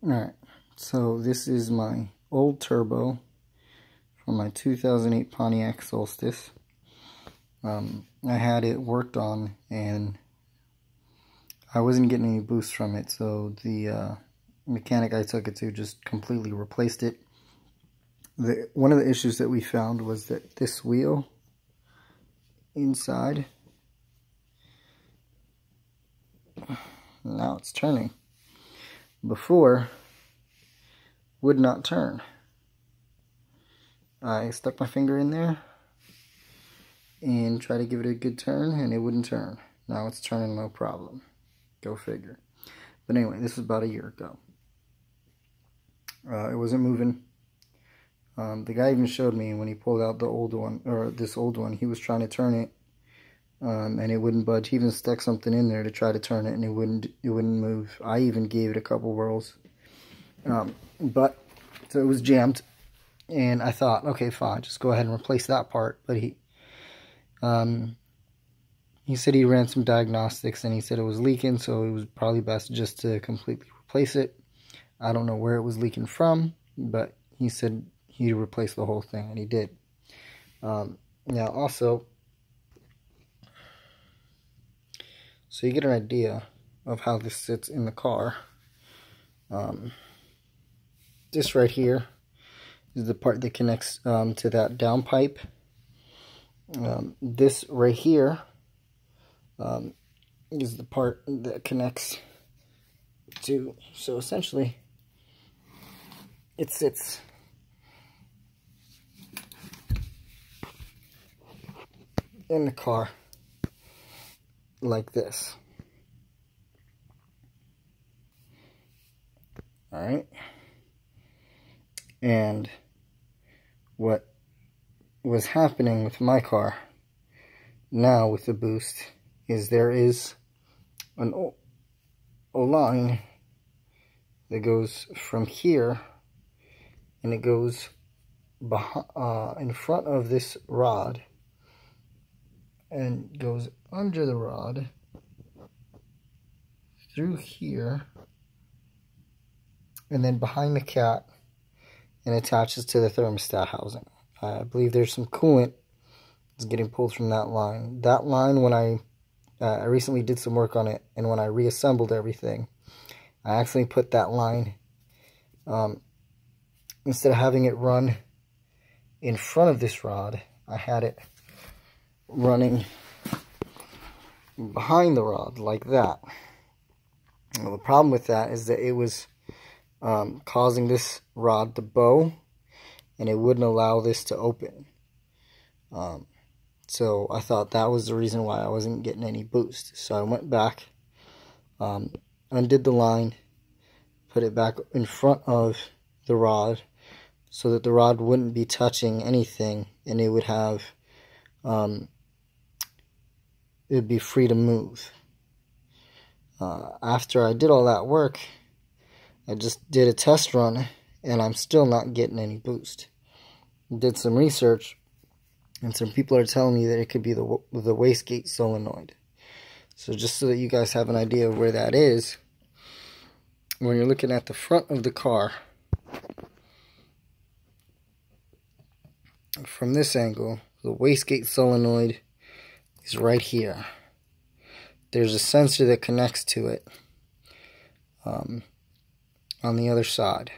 Alright, so this is my old turbo from my 2008 Pontiac Solstice. I had it worked on and I wasn't getting any boost from it, so the mechanic I took it to just completely replaced it. One of the issues that we found was that this wheel inside, now it's turning, before would not turn. I stuck my finger in there and tried to give it a good turn and it wouldn't turn. Now it's turning, no problem. Go figure. But anyway, this was about a year ago. It wasn't moving. The guy even showed me when he pulled out the old one, or this old one, he was trying to turn it and it wouldn't budge. He even stuck something in there to try to turn it and it wouldn't move. I even gave it a couple whirls. But so it was jammed and I thought, okay, fine, just go ahead and replace that part. But he said he ran some diagnostics and he said it was leaking, so it was probably best just to completely replace it. I don't know where it was leaking from, but he said he'd replace the whole thing, and he did. Now also, so you get an idea of how this sits in the car. This right here is the part that connects to that downpipe. This right here is the part that connects to, so essentially it sits in the car like this. Alright, and what was happening with my car now with the boost is there is a line that goes from here and it goes in front of this rod and goes under the rod through here and then behind the cat and attaches to the thermostat housing. I believe there's some coolant that's getting pulled from that line. That line, when I recently did some work on it, and when I reassembled everything, I actually put that line, instead of having it run in front of this rod, I had it running behind the rod like that. Well, the problem with that is that it was causing this rod to bow, and it wouldn't allow this to open. So I thought that was the reason why I wasn't getting any boost. So I went back, undid the line, put it back in front of the rod so that the rod wouldn't be touching anything and it would have, it would be free to move. After I did all that work, I just did a test run and I'm still not getting any boost. Did some research and some people are telling me that it could be the Wastegate Solenoid. So just so that you guys have an idea of where that is, when you're looking at the front of the car, from this angle, the Wastegate Solenoid is right here. There's a sensor that connects to it on the other side.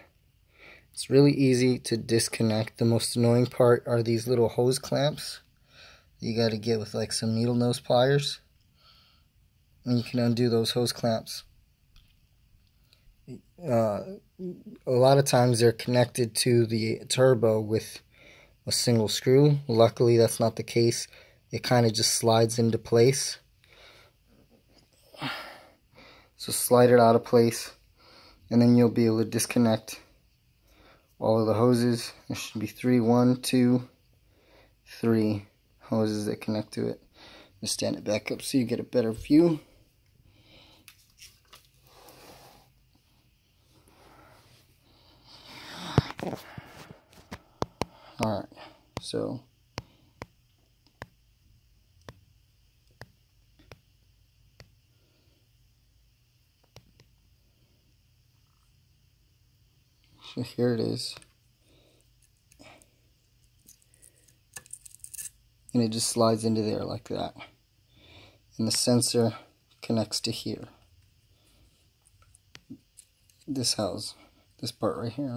It's really easy to disconnect. The most annoying part are these little hose clamps you got to get with like some needle nose pliers, and you can undo those hose clamps. A lot of times they're connected to the turbo with a single screw. Luckily that's not the case. It kind of just slides into place. So slide it out of place and then you'll be able to disconnect all of the hoses. There should be 3 hoses that connect to it. Just stand it back up so you get a better view. Alright, so So here it is. And it just slides into there like that. And the sensor connects to here. This part right here,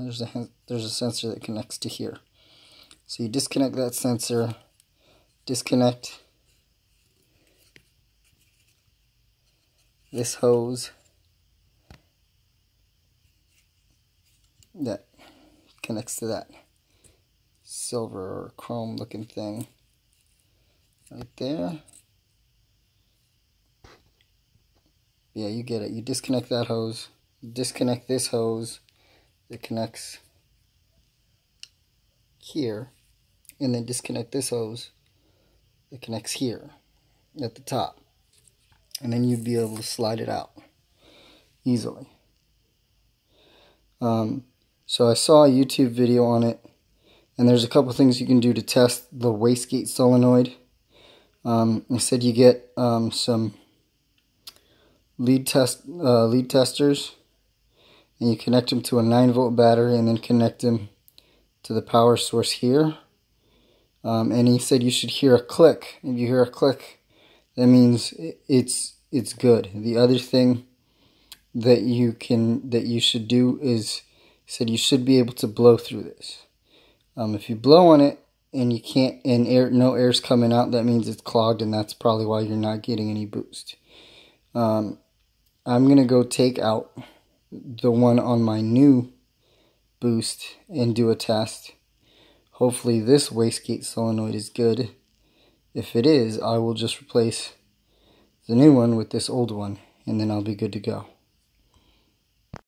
there's a sensor that connects to here. So you disconnect that sensor, disconnect this hose that connects to that silver or chrome looking thing right there. Yeah, you get it. You disconnect that hose, disconnect this hose that connects here, and then disconnect this hose that connects here at the top. And then you'd be able to slide it out easily. So I saw a YouTube video on it, and there's a couple things you can do to test the wastegate solenoid. They said you get some lead testers, and you connect them to a 9-volt battery, and then connect them to the power source here. And he said you should hear a click. If you hear a click, that means it's good. The other thing that you should do is, he said you should be able to blow through this. If you blow on it and you can't, and no air's coming out, that means it's clogged, and that's probably why you're not getting any boost. I'm gonna go take out the one on my new boost and do a test. Hopefully this wastegate solenoid is good. If it is, I will just replace the new one with this old one, and then I'll be good to go.